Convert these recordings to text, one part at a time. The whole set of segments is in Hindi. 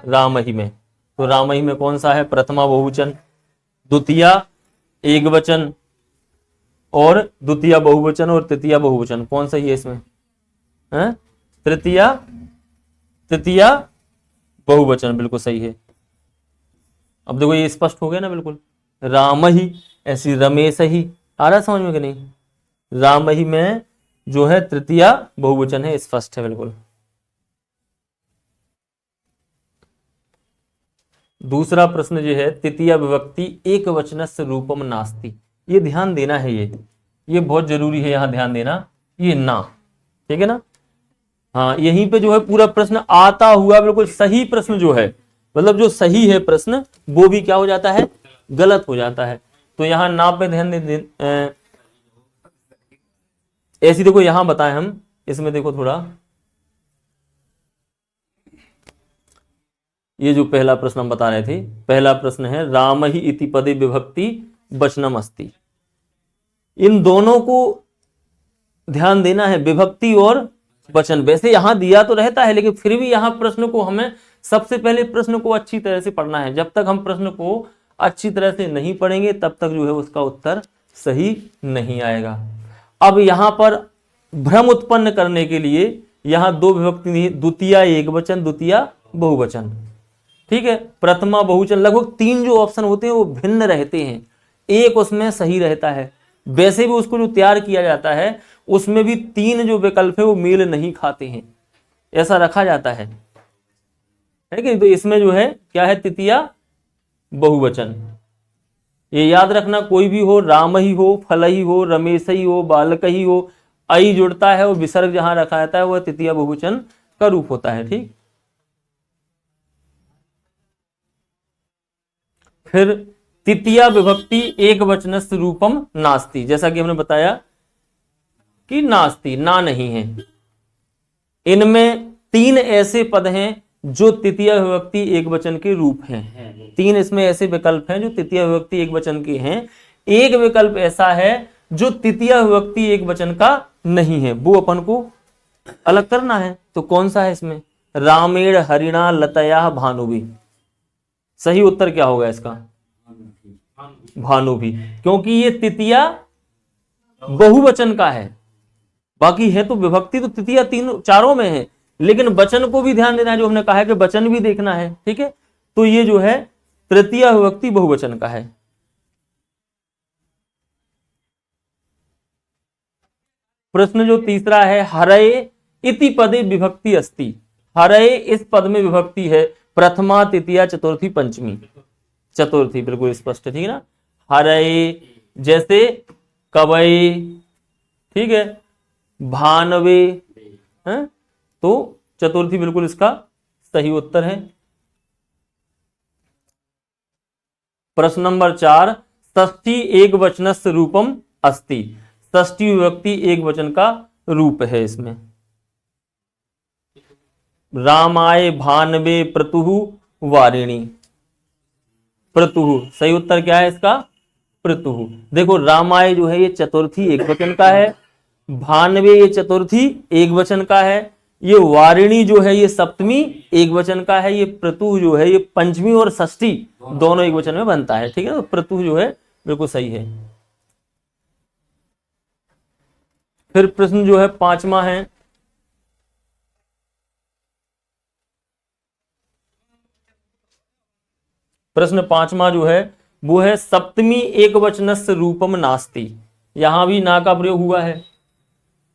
रामहि में। तो रामहि में कौन सा है? प्रथमा बहुवचन, द्वितीया एक वचन और द्वितीया बहुवचन और तृतीया बहुवचन, कौन सा ही है इसमें? तृतीया बहुवचन, बिल्कुल सही है। अब देखो ये स्पष्ट हो गया ना बिल्कुल। राम ही, ऐसी रमेश ही, आ रहा समझ में कि नहीं? राम ही में जो है तृतीया बहुवचन है, स्पष्ट है बिल्कुल। दूसरा प्रश्न जो है, तृतीया विभक्ति एक वचनस्य रूपम नास्ति। ये ध्यान देना है, ये बहुत जरूरी है, यहां ध्यान देना, ये ना, ठीक है ना? हाँ, यहीं पे जो है पूरा प्रश्न आता हुआ बिल्कुल सही प्रश्न जो है, मतलब जो सही है प्रश्न, वो भी क्या हो जाता है? गलत हो जाता है। तो यहाँ ना पे ध्यान दे, ऐसी देखो यहां बताएं हम, इसमें देखो थोड़ा, ये जो पहला प्रश्न हम बता रहे थे, पहला प्रश्न है राम ही इति पदे विभक्ति वचनम अस्ति। इन दोनों को ध्यान देना है, विभक्ति और वचन। वैसे यहां दिया तो रहता है, लेकिन फिर भी यहां प्रश्न को हमें सबसे पहले प्रश्न को अच्छी तरह से पढ़ना है। जब तक हम प्रश्न को अच्छी तरह से नहीं पढ़ेंगे तब तक जो है उसका उत्तर सही नहीं आएगा। अब यहां पर भ्रम उत्पन्न करने के लिए यहां दो विभक्ति नहीं, द्वितीया एक वचन, द्वितीया बहुवचन, ठीक है? प्रथमा बहुवचन, लगभग तीन जो ऑप्शन होते हैं वो भिन्न रहते हैं, एक उसमें सही रहता है। वैसे भी उसको जो तैयार किया जाता है उसमें भी तीन जो विकल्प है वो मेल नहीं खाते हैं, ऐसा रखा जाता है कि नहीं? तो इसमें जो है क्या है? तृतीया बहुवचन। ये याद रखना, कोई भी हो, राम ही हो, फल ही हो, रमेश ही हो, बालक ही हो, आई जुड़ता है और विसर्ग जहां रखा जाता है वह तृतीया बहुवचन का रूप होता है, ठीक? फिर तृतीया विभक्ति एक वचनस्य रूपम नास्ति, जैसा कि हमने बताया कि नास्ति, ना नहीं है। इनमें तीन ऐसे पद हैं जो तृतीया विभक्ति एक वचन के रूप हैं। तीन इसमें ऐसे विकल्प हैं जो तृतीया विभक्ति एक वचन के हैं। एक विकल्प ऐसा है जो तृतीया विभक्ति एक वचन का नहीं है, वो अपन को अलग करना है। तो कौन सा है इसमें? रामेण हरिणा लतया भानुभी। सही उत्तर क्या होगा इसका? भानु भी, क्योंकि ये तृतीया बहुवचन का है। बाकी है तो विभक्ति तो तृतीया तीन चारों में है, लेकिन वचन को भी ध्यान देना है, जो हमने कहा है कि वचन भी देखना है, ठीक है? तो ये जो है तृतीया विभक्ति बहुवचन का है। प्रश्न जो तीसरा है, हरये इति पदे विभक्ति अस्ति। हरये इस पद में विभक्ति है, प्रथमा तृतीया चतुर्थी पंचमी। चतुर्थी बिल्कुल स्पष्ट है, ठीक है ना? हरये जैसे कवये, ठीक है, भानवे है, तो चतुर्थी बिल्कुल इसका सही उत्तर है। प्रश्न नंबर 4, षष्ठी एक वचनस्य रूपम अस्ति। षष्ठी विभक्ति एक वचन का रूप है इसमें। रामाय भानवे प्रतुः वारिणी। प्रतुः सही उत्तर क्या है इसका? प्रतुः। देखो रामाय जो है ये चतुर्थी एक वचन का है, भानवे ये चतुर्थी एक वचन का है, ये वारिणी जो है ये सप्तमी एक वचन का है, ये प्रतुः जो है ये पंचमी और षष्ठी दोनों एक वचन में बनता है, ठीक है? तो प्रतुः जो है बिल्कुल सही है। फिर प्रश्न जो है पांचवा है, प्रश्न पांचवा जो है वो है सप्तमी एक वचनस्य रूपम नास्ति। यहां भी ना का प्रयोग हुआ है,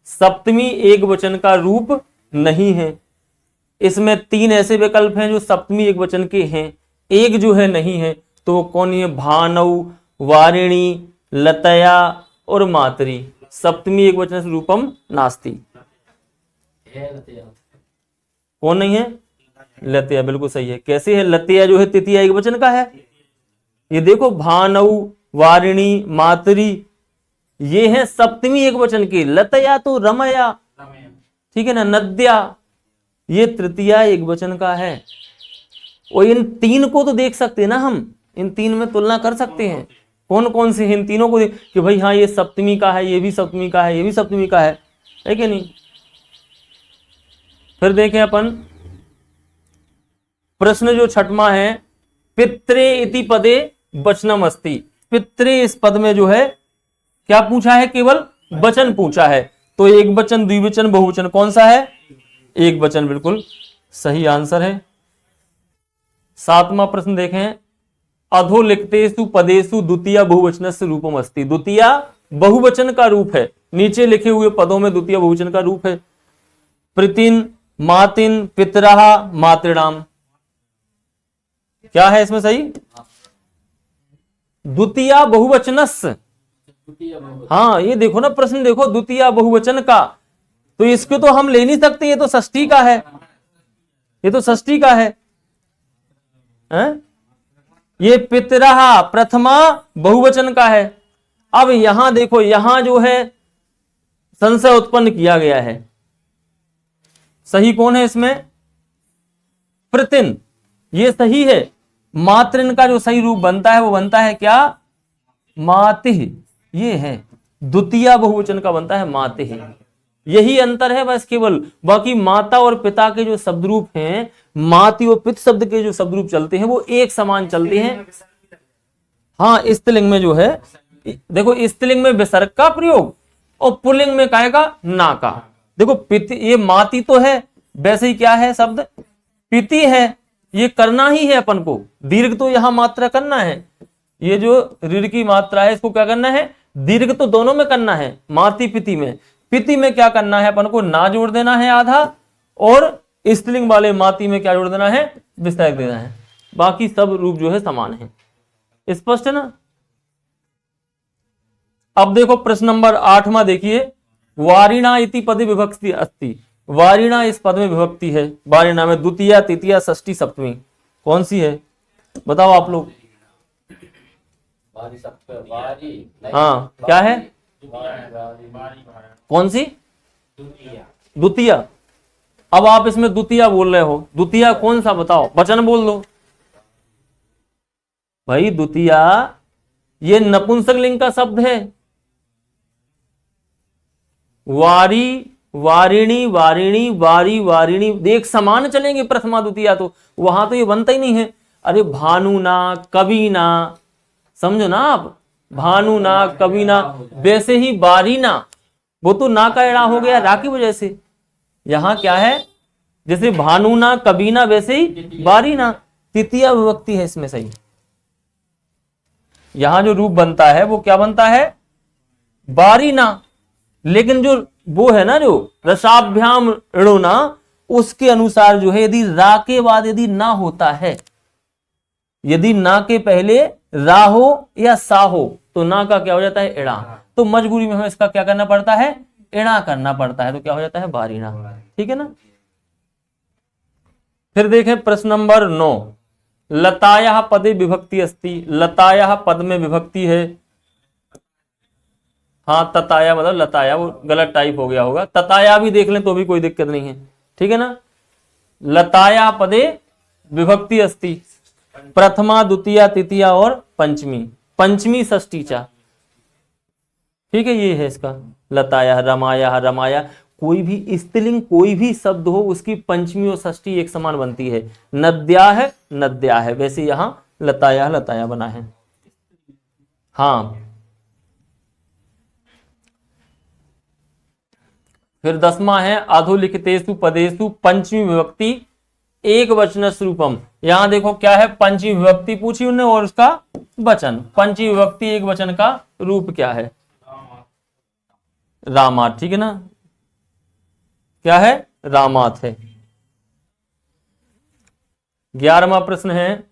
सप्तमी एक वचन का रूप नहीं है। इसमें तीन ऐसे विकल्प हैं जो सप्तमी एक वचन के हैं, एक जो है नहीं है, तो वो कौन है? भानव, वारिणी, लतया और मातरी। सप्तमी एक वचन रूपम नास्ति। कौन नहीं है? लतया, बिल्कुल सही है। कैसे है? लतया जो है तृतीया एक वचन का है। ये देखो भानव, वारिणी, मातरी ये है सप्तमी एक वचन के। लतया तो रमया, ठीक है ना, नद्या ये तृतीया एक वचन का है। और इन तीन को तो देख सकते हैं ना, हम इन तीन में तुलना कर सकते हैं कौन कौन से हैं। इन तीनों को देख कि भाई हाँ ये सप्तमी का है, ये भी सप्तमी का है, ये भी सप्तमी का है कि नहीं? फिर देखें अपन प्रश्न जो छठवां है, पित्रे इति पदे वचनम अस्ति। पित्रे इस पद में जो है क्या पूछा है, केवल वचन पूछा है। तो एक वचन, द्विवचन, बहुवचन कौन सा है, एक वचन, बिल्कुल सही आंसर है। सातवां प्रश्न देखें, अधोलिखितेषु पदेषु द्वितीय बहुवचनस्य रूपम अस्ति। द्वितीय बहुवचन का रूप है, नीचे लिखे हुए पदों में द्वितीय बहुवचन का रूप है। प्रीतिन, मातिन, पितरः, मातृणाम। क्या है इसमें सही, द्वितीय बहुवचनस्य। हाँ ये देखो ना प्रश्न, देखो द्वितीय बहुवचन का, तो इसको तो हम ले नहीं सकते, ये तो षष्ठी का है, ये तो षष्ठी का है, ये पितरः प्रथमा बहुवचन का है। अब यहां देखो, यहां जो है संशय उत्पन्न किया गया है, सही कौन है इसमें, प्रतिन, ये सही है। मातृन का जो सही रूप बनता है वो बनता है क्या, मातिः, ये है द्वितीय बहुवचन का बनता है मातिः। यही अंतर है बस केवल, बाकी माता और पिता के जो शब्द रूप हैं, माति और पित शब्द के जो शब्द रूप चलते हैं वो एक समान चलते हैं। हाँ स्त्रीलिंग में जो है, देखो स्त्रीलिंग में विसर्ग का प्रयोग और पुल्लिंग में कहेगा ना का। देखो पिति, ये माति तो है, वैसे ही क्या है शब्द, पिति है, ये करना ही है अपन को, दीर्घ तो यहां मात्रा करना है, ये जो ऋण की मात्रा है इसको क्या करना है, दीर्घ तो दोनों में करना है, माति पिति में। पिति में क्या करना है अपन को, ना जोड़ देना है आधा, और स्त्रीलिंग वाले माति में क्या जोड़ देना है, विसर्ग देना है। बाकी सब रूप जो है समान है। स्पष्ट है ना। अब देखो प्रश्न नंबर 8वां देखिए, वारिणा इति पदे विभक्ति अस्ति। वारिणा इस पद में विभक्ति है, वारिणा में द्वितीय, तृतीय, षष्ठी, सप्तमी कौन सी है, बताओ आप लोग। हाँ क्या है, कौन सी, द्वितीय। अब आप इसमें द्वितीय बोल रहे हो, द्वितीय कौन सा बताओ, वचन बोल दो भाई। द्वितीय ये नपुंसक लिंग का शब्द है। वारी, वारिणी, वारिणी, वारी, वारिणी, देख समान चलेंगे प्रथमा द्वितीय, तो वहां तो ये बनता ही नहीं है। अरे भानुना, कबीना, समझो ना आप, भानुना, कबीना, वैसे ही बारीना, वो तो ना का एड़ा हो गया रा की वजह से। यहां क्या है, जैसे भानुना, कबीना, वैसे ही बारीना, तृतीय विभक्ति है इसमें सही। यहां जो रूप बनता है वो क्या बनता है, बारीना। लेकिन जो वो है ना, जो रसाभ्याम ऋणोना, उसके अनुसार जो है, यदि रा के बाद यदि ना होता है, यदि ना के पहले रा हो या सा हो, तो ना का क्या हो जाता है, एड़ा। तो मजबूरी में हमें इसका क्या करना पड़ता है, एड़ा करना पड़ता है, तो क्या हो जाता है, बारीना। ठीक है ना। फिर देखें प्रश्न नंबर 9, लताया पदे विभक्ति अस्ति। लताया पद में विभक्ति है। हाँ तताया मतलब लताया, वो गलत टाइप हो गया होगा, तताया भी देख लें तो भी कोई दिक्कत नहीं है। ठीक है ना। लताया पदे विभक्ति अस्ति, प्रथमा, द्वितीय, तृतीय और पंचमी, पंचमी, षष्ठी चा। ठीक है, ये है इसका लताया, रमाया, रमाया। कोई भी स्त्रीलिंग कोई भी शब्द हो, उसकी पंचमी और षष्ठी एक समान बनती है। नद्या है, नद्या है, वैसे यहां लताया, लताया बना है। हाँ फिर 10वां है, अधोलिखितेषु पदेषु पंचमी विभक्ति एक वचन रूपम। यहां देखो क्या है, पंचमी विभक्ति पूछी उन्होंने और उसका वचन। पंचमी विभक्ति एक वचन का रूप क्या है, रामात। ठीक है ना, क्या है, रामात है। 11वां प्रश्न है,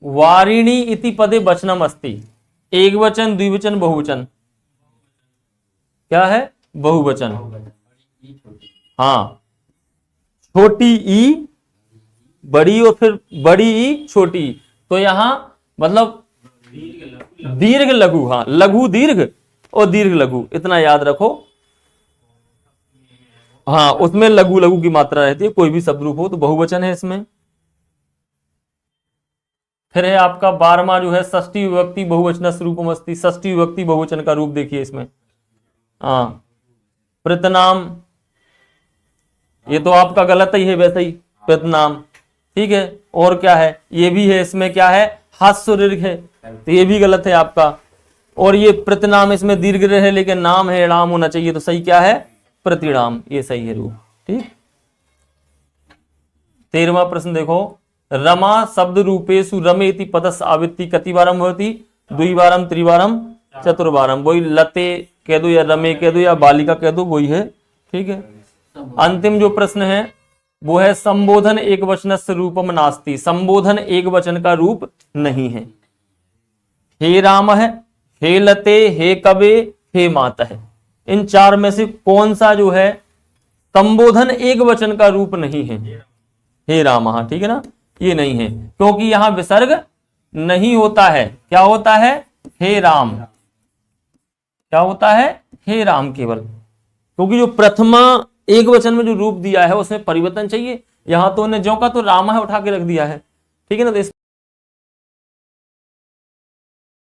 वारिणी इति पदे वचनम अस्ति। एक वचन, द्विवचन, बहुवचन, क्या है, बहुवचन। हाँ छोटी ई, बड़ी और फिर बड़ी ई, छोटी। तो यहां मतलब दीर्घ लघु, हाँ लघु दीर्घ और दीर्घ लघु, इतना याद रखो। हाँ उसमें लघु लघु की मात्रा रहती है, कोई भी शब्द रूप हो तो बहुवचन है इसमें। फिर है आपका 12वां जो है, षष्ठी विभक्ति बहुवचन रूपम अस्ति। षष्ठी विभक्ति बहुवचन का रूप देखिए इसमें। हाँ प्रतनाम, ये तो आपका गलत ही है वैसे ही, प्रतनाम। ठीक है, और क्या है, ये भी है, इसमें क्या है, हास्य दीर्घ है, तो ये भी गलत है आपका। और ये प्रतिनाम, इसमें दीर्घ है लेकिन नाम है राम होना चाहिए, तो सही क्या है, प्रतिराम, ये सही है रूप। ठीक। 13वां प्रश्न देखो, रमा शब्द रूपेशु रमेति पदस्य आवृत्ति कतिवारम भवति, द्विवारम त्रिवारम चतुर्वारम। वही लते कह दो या रमे कह दो या बालिका कह दो, वही है। ठीक है। अंतिम जो प्रश्न है वो है संबोधन एक वचनस्य रूपम नास्ति। संबोधन एक वचन का रूप नहीं है। हे राम है, हे लते, हे कवे, हे माता है, इन चार में से कौन सा जो है संबोधन एक वचन का रूप नहीं है? हे राम, हाँ ठीक है ना, ये नहीं है, क्योंकि यहां विसर्ग नहीं होता है। क्या होता है, हे राम। क्या होता है, हे राम केवल, क्योंकि जो प्रथमा एक वचन में जो रूप दिया है उसमें परिवर्तन चाहिए। यहां तो उन्हें ज्यों का तो राम है उठा के रख दिया है। ठीक है ना, तो